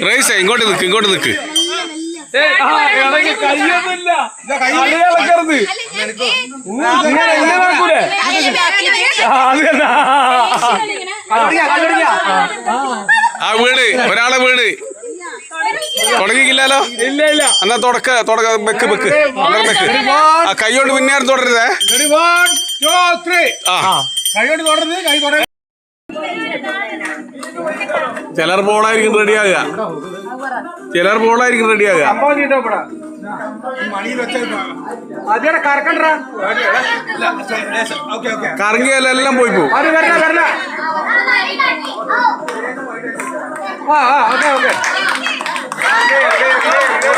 Raise ഇങ്ങോട്ട് നിക്ക് ആ വീട് ഒരാളെ വീട് തുടങ്ങിക്കില്ലല്ലോ. എന്നാ വെക്ക് ആ കൈ കൊണ്ട് പിന്നേരം തുടരുതേ. ചിലർ ബോളായിരിക്കും റെഡിയാകുക. കറങ്ങിയാലെല്ലാം പോയി പോകും.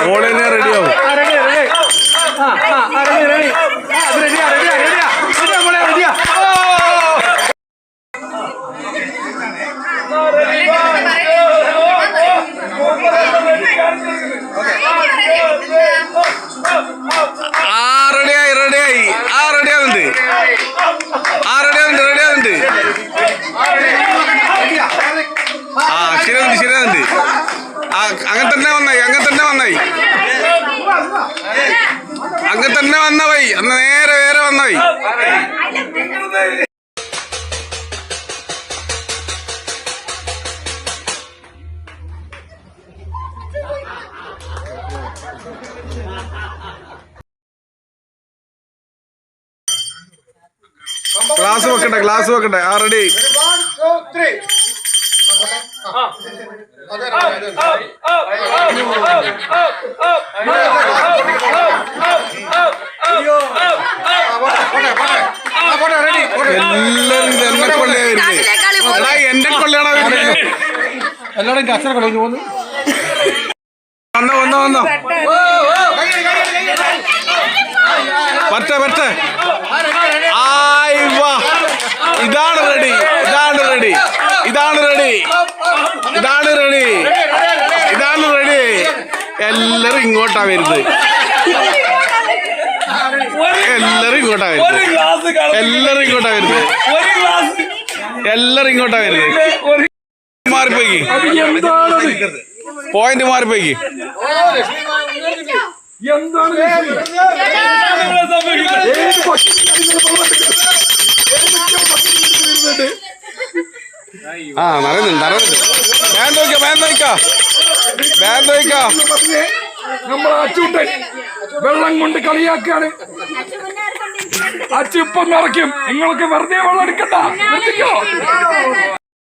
ബോൾ തന്നെ റെഡിയാവും. റെഡിയാവുന്നുണ്ട്. ശരിയാവുന്നുണ്ട്. അങ്ങനെ തന്നെ വന്നായി അന്ന് നേരെ വന്നായി. ഗ്ലാസ് വെക്കട്ടെ. ആ റെഡി. എല്ലാരും എന്നെ കൊള്ളയായിരുന്നു. എന്റെ കൊള്ളയാണോ എല്ലാവരും കച്ചറ കളഞ്ഞു പോന്നു. വന്നോ പറ്റേ ഇതാണ് റെഡി. എല്ലാരും ഇങ്ങോട്ടാ വരുന്നത്. മാറിപ്പോയി പോയിന്റ് മാറിപ്പോയി. നടന്നുണ്ട്. നമ്മൾ അച്ചൂട്ടൻ വെള്ളം കൊണ്ട് കളിയാക്കാണ്. അച്ചിപ്പം നിറയ്ക്കും. നിങ്ങൾക്ക് വെറുതെ വെള്ളം എടുക്കണ്ട.